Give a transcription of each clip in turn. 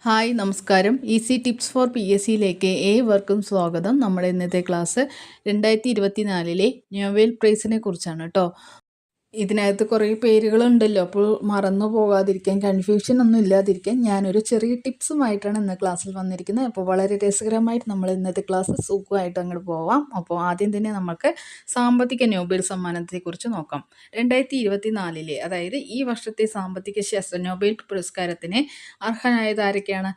Hi നമസ്കാരം. Easy tips for P S സിയിലേക്ക് ഏവർക്കും സ്വാഗതം. നമ്മുടെ ഇന്നത്തെ ക്ലാസ് 2024 നോബൽ പ്രൈസിനെ കുറിച്ചാണ് കേട്ടോ. ഇതിനകത്ത് കുറേ പേരുകളുണ്ടല്ലോ, അപ്പോൾ മറന്നു പോകാതിരിക്കാൻ, കൺഫ്യൂഷൻ ഒന്നും ഇല്ലാതിരിക്കാൻ ഞാനൊരു ചെറിയ ടിപ്സുമായിട്ടാണ് ഇന്ന് ക്ലാസ്സിൽ വന്നിരിക്കുന്നത്. അപ്പോൾ വളരെ രസകരമായിട്ട് നമ്മൾ ഇന്നത്തെ ക്ലാസ് സുഖമായിട്ട് അങ്ങോട്ട് പോവാം. അപ്പോൾ ആദ്യം തന്നെ നമുക്ക് സാമ്പത്തിക നോബൽ സമ്മാനത്തെക്കുറിച്ച് നോക്കാം. 2024 അതായത് ഈ വർഷത്തെ സാമ്പത്തിക ശാസ്ത്ര നോബൽ പുരസ്കാരത്തിന് അർഹനായത് ആരൊക്കെയാണ്?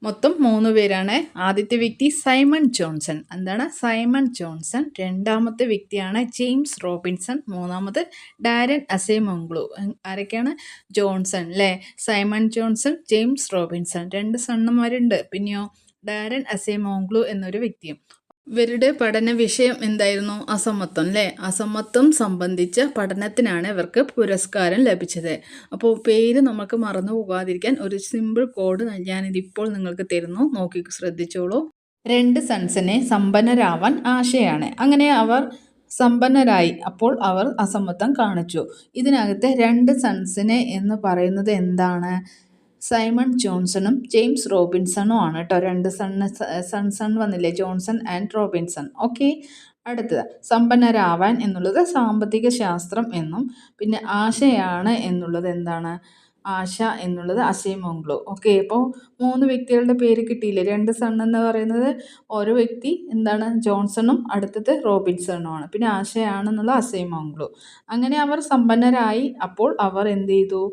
മൊത്തം 3 പേരാണ്. ആദ്യത്തെ വ്യക്തി സൈമൺ ജോൺസൺ. എന്താണ്? Simon Johnson. രണ്ടാമത്തെ വ്യക്തിയാണ് ജെയിംസ് റോബിൻസൺ. മൂന്നാമത് ഡാരൻ അസെമോഗ്ലു. ആരൊക്കെയാണ്? ജോൺസൺ അല്ലേ? Simon Johnson, James Robinson, 2 സണ്ണന്മാരുണ്ട്. പിന്നെയോ ഡാരൻ അസെമോഗ്ലു എന്നൊരു വ്യക്തിയും. ഇവരുടെ പഠന വിഷയം എന്തായിരുന്നു? അസമത്വം അല്ലേ? അസമത്വം സംബന്ധിച്ച പഠനത്തിനാണ് ഇവർക്ക് പുരസ്കാരം ലഭിച്ചത്. അപ്പോൾ പേര് നമുക്ക് മറന്നു പോകാതിരിക്കാൻ ഒരു സിമ്പിൾ കോഡ് ഞാനിതിപ്പോൾ നിങ്ങൾക്ക് തരുന്നു, നോക്കി ശ്രദ്ധിച്ചോളൂ. 2 സൺസിനെ സമ്പന്നരാവാൻ ആശയാണ്. അങ്ങനെ അവർ സമ്പന്നരായി. അപ്പോൾ അവർ അസമത്വം കാണിച്ചു. ഇതിനകത്ത് 2 സൺസിനെ എന്ന് പറയുന്നത് എന്താണ്? സൈമൺ ജോൺസണും ജെയിംസ് റോബിൻസണും ആണ് കേട്ടോ. 2 സൺ വന്നില്ലേ? Johnson and Robinson. ഓക്കെ. അടുത്തത് സമ്പന്നരാവാൻ എന്നുള്ളത് സാമ്പത്തിക ശാസ്ത്രം എന്നും, പിന്നെ ആശയാണ് എന്നുള്ളത് എന്താണ്? ആശ എന്നുള്ളത് അസെമോഗ്ലു. ഓക്കെ. അപ്പോൾ 3 വ്യക്തികളുടെ പേര് കിട്ടിയില്ലേ? 2 സൺ എന്ന് പറയുന്നത് ഓരോ വ്യക്തി എന്താണ്? ജോൺസണും അടുത്തത് റോബിൻസണും ആണ്. പിന്നെ ആശയാണെന്നുള്ള അസെമോഗ്ലു. അങ്ങനെ അവർ സമ്പന്നരായി. അപ്പോൾ അവർ എന്ത് ചെയ്തു?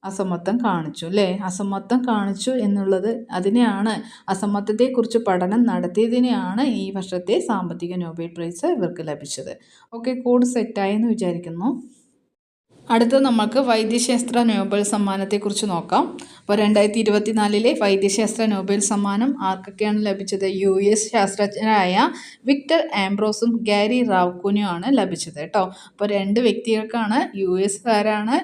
അസമത്വം കാണിച്ചു അല്ലേ? അസമത്വം കാണിച്ചു എന്നുള്ളത് അതിനെയാണ്, അസമത്വത്തെക്കുറിച്ച് പഠനം നടത്തിയതിനെയാണ് ഈ വർഷത്തെ സാമ്പത്തിക നോബൽ പ്രൈസ് ഇവർക്ക് ലഭിച്ചത്. ഓക്കെ, കോഡ് സെറ്റായി എന്ന് വിചാരിക്കുന്നു. അടുത്തത് നമുക്ക് വൈദ്യശാസ്ത്ര നോബൽ സമ്മാനത്തെക്കുറിച്ച് നോക്കാം. അപ്പോൾ 2024 വൈദ്യശാസ്ത്ര നോബൽ സമ്മാനം ആർക്കൊക്കെയാണ് ലഭിച്ചത്? US ശാസ്ത്രജ്ഞരായ വിക്ടർ ആംബ്രോസും ഗാരി റാവ്കൂനുമാണ് ലഭിച്ചത് കേട്ടോ. അപ്പോൾ 2 വ്യക്തികൾക്കാണ്. US കാരാണ്.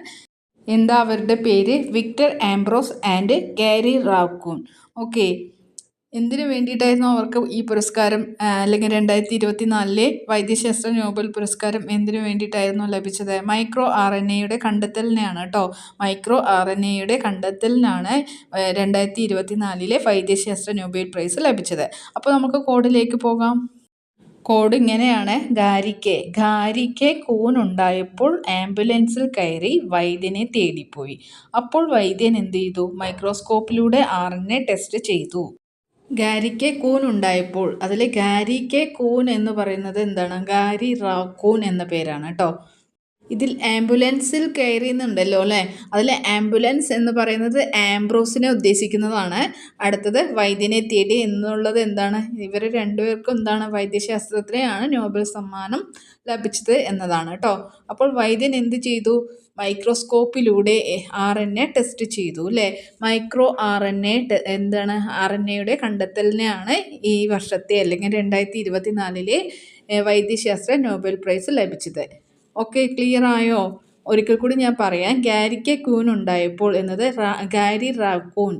എന്താ അവരുടെ പേര്? Victor Ambrose and Gary Ruvkun. Okay. എന്തിനു വേണ്ടിയിട്ടായിരുന്നു അവർക്ക് ഈ പുരസ്കാരം, അല്ലെങ്കിൽ 2024 വൈദ്യശാസ്ത്ര നോബൽ പുരസ്കാരം എന്തിനു വേണ്ടിയിട്ടായിരുന്നു ലഭിച്ചത്? മൈക്രോ RNAയുടെ കണ്ടെത്തലിനാണ് കേട്ടോ. മൈക്രോ RNAയുടെ കണ്ടെത്തലിനാണ് 2024 വൈദ്യശാസ്ത്ര നോബൽ പ്രൈസ് ലഭിച്ചത്. അപ്പോൾ നമുക്ക് കോഡിലേക്ക് പോകാം. കോഡ് ഇങ്ങനെയാണ്. ഗാരിക്ക് കൂനുണ്ടായപ്പോൾ ആംബുലൻസിൽ കയറി വൈദ്യനെ തേടിപ്പോയി. അപ്പോൾ വൈദ്യൻ എന്ത് ചെയ്തു? മൈക്രോസ്കോപ്പിലൂടെ RNA ടെസ്റ്റ് ചെയ്തു. ഗാരിക്ക് കൂനുണ്ടായപ്പോൾ, അതിൽ ഗാരിക്ക് കൂൻ എന്ന് പറയുന്നത് എന്താണ്? ഗാരി റാവ്കൂൻ എന്ന പേരാണ് കേട്ടോ. ഇതിൽ ആംബുലൻസിൽ കയറി എന്നുണ്ടല്ലോ അല്ലേ? അതിൽ ആംബുലൻസ് എന്ന് പറയുന്നത് ആംബ്രോസിനെ ഉദ്ദേശിക്കുന്നതാണ്. അടുത്തത് വൈദ്യനെ തേടി എന്നുള്ളത് എന്താണ്? ഇവർ രണ്ടുപേർക്കും എന്താണ്? വൈദ്യശാസ്ത്രത്തിലെയാണ് നോബൽ സമ്മാനം ലഭിച്ചത് എന്നതാണ് കേട്ടോ. അപ്പോൾ വൈദ്യൻ എന്ത് ചെയ്തു? മൈക്രോസ്കോപ്പിലൂടെ RNA ടെസ്റ്റ് ചെയ്തു അല്ലേ? മൈക്രോ RNA എന്താണ്? RNAയുടെ കണ്ടെത്തലിനാണ് ഈ വർഷത്തെ, അല്ലെങ്കിൽ 2024 വൈദ്യശാസ്ത്ര നോബൽ പ്രൈസ് ലഭിച്ചത്. ഓക്കെ, ക്ലിയർ ആയോ? ഒരിക്കൽ കൂടി ഞാൻ പറയാം. ഗാരിക്ക് കൂൻ ഉണ്ടായപ്പോൾ എന്നത് ഗാരി റാവ്കൂൻ.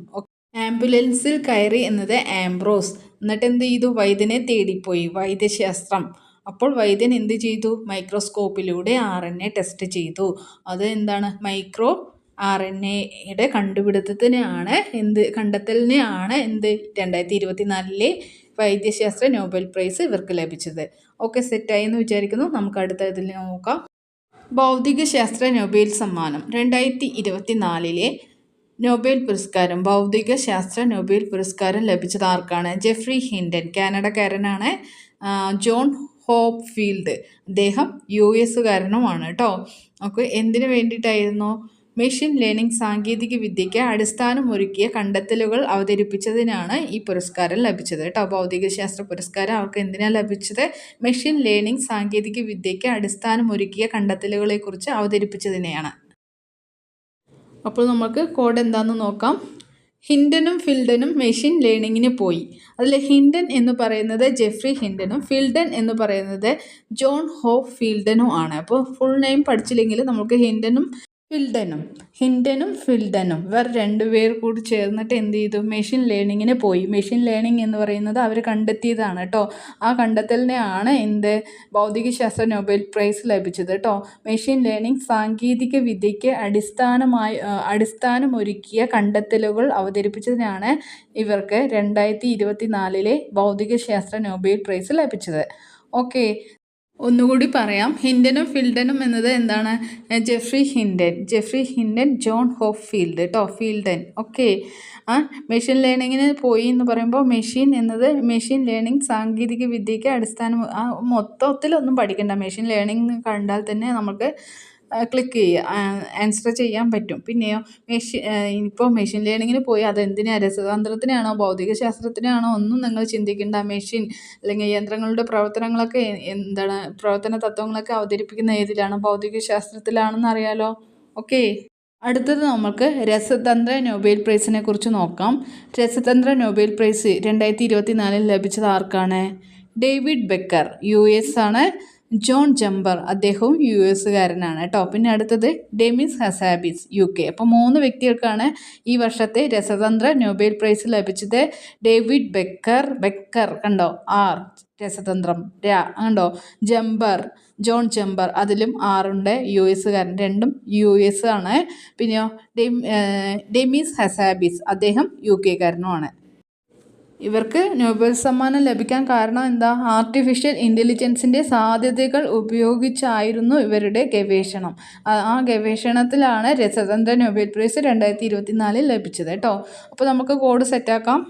ആംബുലൻസിൽ കയറി എന്നത് ആംബ്രോസ്. എന്നിട്ട് എന്ത് ചെയ്തു? വൈദ്യനെ തേടിപ്പോയി. വൈദ്യശാസ്ത്രം. അപ്പോൾ വൈദ്യൻ എന്ത് ചെയ്തു? മൈക്രോസ്കോപ്പിലൂടെ RNA ടെസ്റ്റ് ചെയ്തു. അത് എന്താണ്? മൈക്രോ RNAയുടെ കണ്ടെത്തലിനെയാണ് എന്ത് 2024 വൈദ്യശാസ്ത്ര നോബൽ പ്രൈസ് ഇവർക്ക് ലഭിച്ചത്. ഓക്കെ, സെറ്റായി എന്ന് വിചാരിക്കുന്നു. നമുക്ക് അടുത്ത ഇതിൽ നോക്കാം. ഭൗതികശാസ്ത്ര നോബൽ സമ്മാനം 2024 നോബൽ പുരസ്കാരം, ഭൗതികശാസ്ത്ര നോബൽ പുരസ്കാരം ലഭിച്ചത് ആർക്കാണ്? ജെഫ്രി ഹിൻഡൻ, കാനഡക്കാരനാണ്. ജോൺ ഹോപ്ഫീൽഡ്, അദ്ദേഹം US കാരനുമാണ് കേട്ടോ. ഓക്കെ. എന്തിനു വേണ്ടിയിട്ടായിരുന്നു? മെഷീൻ ലേണിംഗ് സാങ്കേതിക വിദ്യയ്ക്ക് അടിസ്ഥാനമൊരുക്കിയ കണ്ടെത്തലുകൾ അവതരിപ്പിച്ചതിനാണ് ഈ പുരസ്കാരം ലഭിച്ചത് കേട്ടോ. ഭൗതികശാസ്ത്ര പുരസ്കാരം അവർക്ക് എന്തിനാണ് ലഭിച്ചത്? മെഷീൻ ലേണിംഗ് സാങ്കേതിക വിദ്യയ്ക്ക് അടിസ്ഥാനമൊരുക്കിയ കണ്ടെത്തലുകളെക്കുറിച്ച് അവതരിപ്പിച്ചതിനെയാണ്. അപ്പോൾ നമുക്ക് കോഡ് എന്താണെന്ന് നോക്കാം. ഹിൻഡനും ഫിൽഡനും മെഷീൻ ലേണിങ്ങിന് പോയി. അതിൽ ഹിൻഡൻ എന്ന് പറയുന്നത് ജെഫ്രി ഹിൻഡനും ഫിൽഡൻ എന്ന് പറയുന്നത് ജോൺ ഹോപ്പ് ഫീൽഡനും ആണ്. അപ്പോൾ ഫുൾ നെയിം പഠിച്ചില്ലെങ്കിൽ നമുക്ക് ഹിൻഡനും ഹിൻഡനും ഫിൽഡനും ഇവർ രണ്ടുപേർ കൂടി ചേർന്നിട്ട് എന്ത് ചെയ്തു, മെഷീൻ ലേണിങ്ങിന് പോയി. മെഷീൻ ലേണിംഗ് എന്ന് പറയുന്നത് അവർ കണ്ടെത്തിയതാണ് കേട്ടോ. ആ കണ്ടെത്തലിനെയാണ് ഭൗതികശാസ്ത്ര നൊബേൽ പ്രൈസ് ലഭിച്ചത് കേട്ടോ. മെഷീൻ ലേണിംഗ് സാങ്കേതിക വിദ്യയ്ക്ക് അടിസ്ഥാനമൊരുക്കിയ കണ്ടെത്തലുകൾ അവതരിപ്പിച്ചതിനാണ് ഇവർക്ക് 2024 ഭൗതികശാസ്ത്ര നൊബേൽ പ്രൈസ് ലഭിച്ചത്. ഓക്കെ, ഒന്നുകൂടി പറയാം. ഹിൻഡനും ഫിൽഡനും എന്നത് എന്താണ്? Geoffrey Hinton, John Hopfield കേട്ടോ, ഫീൽഡൻ. ഓക്കെ, മെഷീൻ ലേണിങ്ങിന് പോയി എന്ന് പറയുമ്പോൾ മെഷീൻ ലേണിംഗ് സാങ്കേതിക വിദ്യയ്ക്ക് അടിസ്ഥാനം, മൊത്തത്തിലൊന്നും പഠിക്കണ്ട. മെഷീൻ ലേണിംഗ് കണ്ടാൽ തന്നെ നമുക്ക് ക്ലിക്ക് ചെയ്യുക, ആൻസർ ചെയ്യാൻ പറ്റും. പിന്നെയോ ഇപ്പോൾ മെഷീൻ ലേണിങ്ങിന് പോയി അതെന്തിനാണ്? രസതന്ത്രത്തിനാണോ ഭൗതികശാസ്ത്രത്തിനാണോ ഒന്നും നിങ്ങൾ ചിന്തിക്കേണ്ട. മെഷീൻ അല്ലെങ്കിൽ യന്ത്രങ്ങളുടെ പ്രവർത്തനങ്ങളൊക്കെ പ്രവർത്തന തത്വങ്ങളൊക്കെ അവതരിപ്പിക്കുന്ന ഏതിലാണ്? ഭൗതികശാസ്ത്രത്തിലാണെന്ന് അറിയാലോ. ഓക്കെ, അടുത്തത് നമുക്ക് രസതന്ത്ര നൊബേൽ പ്രൈസിനെ കുറിച്ച് നോക്കാം. രസതന്ത്ര നൊബേൽ പ്രൈസ് 2024 ലഭിച്ചത് ആർക്കാണ്? ഡേവിഡ് ബെക്കർ, US ആണ്. ജോൺ ജമ്പർ, അദ്ദേഹവും US-കാരനാണ് കേട്ടോ. പിന്നെ അടുത്തത് ഡെമിസ് ഹസാബിസ്, UK. അപ്പോൾ 3 വ്യക്തികൾക്കാണ് ഈ വർഷത്തെ രസതന്ത്ര നൊബേൽ പ്രൈസ് ലഭിച്ചത്. ഡേവിഡ് ബെക്കർ കണ്ടോ, R രസതന്ത്രം, കണ്ടോ. ജോൺ ജമ്പർ, അതിലും R ഉണ്ട്, US-കാരൻ, രണ്ടും US ആണ്. പിന്നെയോ ഡെമിസ് ഹസാബിസ്, അദ്ദേഹം UK-കാരനുമാണ്. ഇവർക്ക് നൊബേൽ സമ്മാനം ലഭിക്കാൻ കാരണം എന്താ? ആർട്ടിഫിഷ്യൽ ഇൻ്റലിജൻസിൻ്റെ സാധ്യതകൾ ഉപയോഗിച്ചായിരുന്നു ഇവരുടെ ഗവേഷണം. ആ ഗവേഷണത്തിലാണ് രസതന്ത്ര നൊബേൽ പ്രൈസ് 2024 ലഭിച്ചത് കേട്ടോ. അപ്പോൾ നമുക്ക് കോഡ് സെറ്റാക്കാം.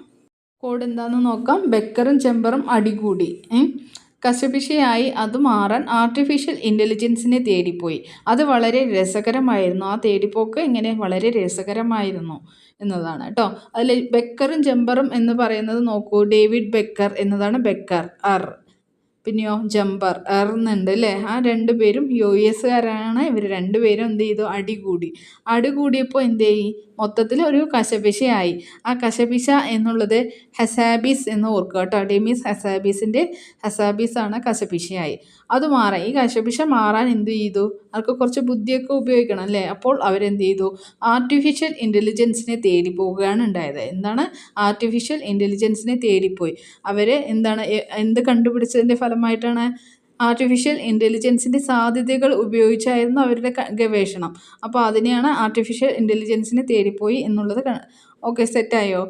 കോഡ് എന്താണെന്ന് നോക്കാം. ബെക്കറും ചെമ്പറും അടികൂടി. കശപിശയായി അത് മാറാൻ ആർട്ടിഫിഷ്യൽ ഇൻ്റലിജൻസിനെ തേടിപ്പോയി. അത് വളരെ രസകരമായിരുന്നു. ആ തേടിപ്പോക്ക് ഇങ്ങനെ വളരെ രസകരമായിരുന്നു എന്നതാണ് കേട്ടോ. അതിൽ ബെക്കറും ജമ്പറും എന്ന് പറയുന്നത് നോക്കൂ. ഡേവിഡ് ബെക്കർ എന്നതാണ് ബെക്കർ, R. പിന്നെയോ ജമ്പർ, എന്നുണ്ട് അല്ലേ. ആ 2 പേരും US-കാരാണ്. ഇവർ 2 പേരും എന്ത് ചെയ്തു? അടികൂടിയപ്പോൾ എന്ത് ചെയ്യും? മൊത്തത്തിൽ ഒരു കശപിശയായി. ആ കശപിശ എന്നുള്ളത് ഹസാബിസ് എന്ന് ഓർക്കുക കേട്ടോ. ഡെമിസ് ഹസാബിസ് ആണ് കശപിശയായി. അത് മാറാൻ, ഈ കശപിശ മാറാൻ എന്ത് ചെയ്തു? അവർക്ക് കുറച്ച് ബുദ്ധിയൊക്കെ ഉപയോഗിക്കണം അല്ലേ. അപ്പോൾ അവരെന്ത് ചെയ്തു? ആർട്ടിഫിഷ്യൽ ഇൻ്റലിജൻസിനെ തേടി പോവുകയാണ് ഉണ്ടായത്. ആർട്ടിഫിഷ്യൽ ഇൻ്റലിജൻസിനെ തേടിപ്പോയി. അവർ എന്ത് കണ്ടുപിടിച്ചതിൻ്റെ ഫലമായിട്ടാണ്? ആർട്ടിഫിഷ്യൽ ഇൻ്റലിജൻസിൻ്റെ സാധ്യതകൾ ഉപയോഗിച്ചായിരുന്നു അവരുടെ ഗവേഷണം. അപ്പോൾ അതിനെയാണ് ആർട്ടിഫിഷ്യൽ ഇൻ്റലിജൻസിനെ തേടിപ്പോയി എന്നുള്ളത്. ഓക്കെ, സെറ്റായോ?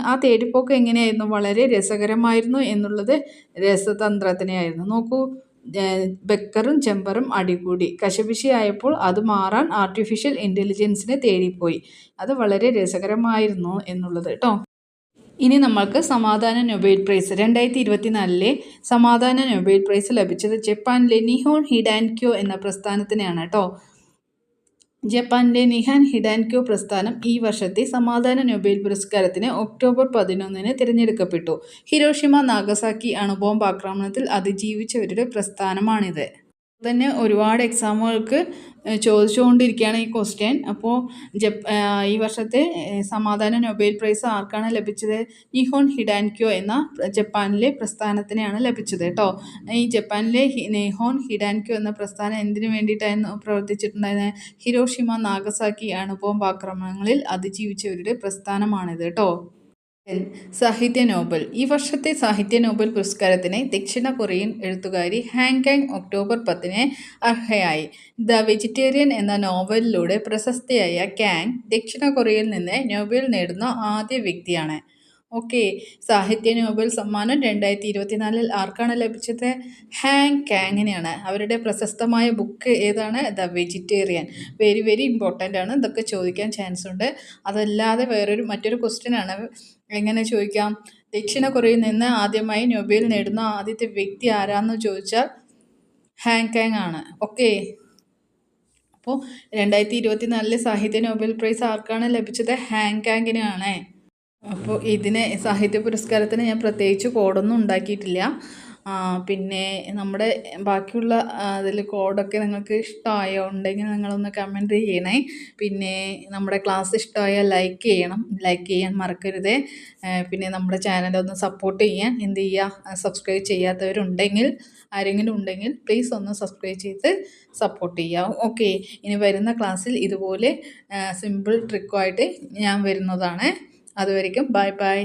ആ തേടിപ്പോക്ക് എങ്ങനെയായിരുന്നു? വളരെ രസകരമായിരുന്നു എന്നുള്ളത് രസതന്ത്രത്തിനെയായിരുന്നു. നോക്കൂ, ബെക്കറും ചെമ്പറും അടികൂടി. കശപിശയായപ്പോൾ അത് മാറാൻ ആർട്ടിഫിഷ്യൽ ഇൻ്റലിജൻസിനെ തേടിപ്പോയി. അത് വളരെ രസകരമായിരുന്നു എന്നുള്ളത് കേട്ടോ. ഇനി നമ്മൾക്ക് സമാധാന നൊബേൽ പ്രൈസ് 2024 സമാധാന നൊബേൽ പ്രൈസ് ലഭിച്ചത് ജപ്പാനിലെ നിഹോൺ ഹിഡാൻക്യോ എന്ന പ്രസ്ഥാനത്തിനാണ് കേട്ടോ. ജപ്പാനിലെ നിഹാൻ ഹിഡാൻക്യോ പ്രസ്ഥാനം ഈ വർഷത്തെ സമാധാന നൊബേൽ പുരസ്കാരത്തിന് ഒക്ടോബർ 11 തിരഞ്ഞെടുക്കപ്പെട്ടു. ഹിരോഷിമ നാഗസാക്കി അണുബോംബ് ആക്രമണത്തിൽ അതിജീവിച്ചവരുടെ പ്രസ്ഥാനമാണിത്. തന്നെ ഒരുപാട് എക്സാമുകൾക്ക് ചോദിച്ചുകൊണ്ടിരിക്കുകയാണ് ഈ ക്വസ്റ്റ്യൻ. അപ്പോൾ ഈ വർഷത്തെ സമാധാന നൊബേൽ പ്രൈസ് ആർക്കാണ് ലഭിച്ചത്? നിഹോൺ ഹിഡാൻക്യോ എന്ന ജപ്പാനിലെ പ്രസ്ഥാനത്തിനെയാണ് ലഭിച്ചത് കേട്ടോ. ഈ ജപ്പാനിലെ നിഹോൺ ഹിഡാൻക്യോ എന്ന പ്രസ്ഥാനം എന്തിനു വേണ്ടിയിട്ടായിരുന്നു പ്രവർത്തിച്ചിട്ടുണ്ടായിരുന്നത്? ഹിരോഷിമ നാഗസാക്കി അണുബോംബ് ആക്രമണങ്ങളിൽ അതിജീവിച്ചവരുടെ പ്രസ്ഥാനമാണിത് കേട്ടോ. സാഹിത്യ നോബൽ. ഈ വർഷത്തെ സാഹിത്യ നോബൽ പുരസ്കാരത്തിന് ദക്ഷിണ കൊറിയൻ എഴുത്തുകാരി ഹാങ് കാങ് ഒക്ടോബർ 10 അർഹയായി. ദ വെജിറ്റേറിയൻ എന്ന നോവലിലൂടെ പ്രശസ്തയായ കാങ് ദക്ഷിണ കൊറിയയിൽ നിന്ന് നോബൽ നേടുന്ന ആദ്യ വ്യക്തിയാണ്. ഓക്കെ, സാഹിത്യ നോബൽ സമ്മാനം 2024 ആർക്കാണ് ലഭിച്ചത്? ഹാങ് കാങ്ങിനെയാണ്. അവരുടെ പ്രശസ്തമായ ബുക്ക് ഏതാണ്? The vegetarian. Very very important ആണ്. ഇതൊക്കെ ചോദിക്കാൻ ചാൻസ് ഉണ്ട്. അതല്ലാതെ മറ്റൊരു ക്വസ്റ്റ്യൻ ആണ്. എങ്ങനെ ചോദിക്കാം? ദക്ഷിണ കൊറിയയിൽ നിന്ന് ആദ്യമായി നൊബേൽ നേടുന്ന ആദ്യത്തെ വ്യക്തി ആരാന്ന് ചോദിച്ചാൽ ഹാങ് കാങ് ആണ്. ഓക്കെ, അപ്പോൾ 2024 സാഹിത്യ നോബൽ പ്രൈസ് ആർക്കാണ് ലഭിച്ചത്? ഹാങ് കാങ്ങിനാണ്. അപ്പോൾ സാഹിത്യ പുരസ്കാരത്തിന് ഞാൻ പ്രത്യേകിച്ച് കോഡൊന്നും ഉണ്ടാക്കിയിട്ടില്ല. പിന്നെ നമ്മുടെ ബാക്കിയുള്ള അതിൽ കോഡൊക്കെ നിങ്ങൾക്ക് ഇഷ്ടമായോ ഉണ്ടെങ്കിൽ നിങ്ങളൊന്ന് കമൻറ്റ് ചെയ്യണേ. പിന്നെ നമ്മുടെ ക്ലാസ് ഇഷ്ടമായാൽ ലൈക്ക് ചെയ്യാൻ മറക്കരുതേ. പിന്നെ നമ്മുടെ ചാനലൊന്ന് സപ്പോർട്ട് ചെയ്യാൻ എന്ത് ചെയ്യുക, സബ്സ്ക്രൈബ് ചെയ്യാത്തവരുണ്ടെങ്കിൽ ആരെങ്കിലും ഉണ്ടെങ്കിൽ പ്ലീസ് ഒന്ന് സബ്സ്ക്രൈബ് ചെയ്ത് സപ്പോർട്ട് ചെയ്യുക. ഓക്കെ, ഇനി വരുന്ന ക്ലാസ്സിൽ ഇതുപോലെ സിമ്പിൾ ട്രിക്കുമായിട്ട് ഞാൻ വരുന്നതാണ്. അതുവരേക്കും ബൈ ബൈ.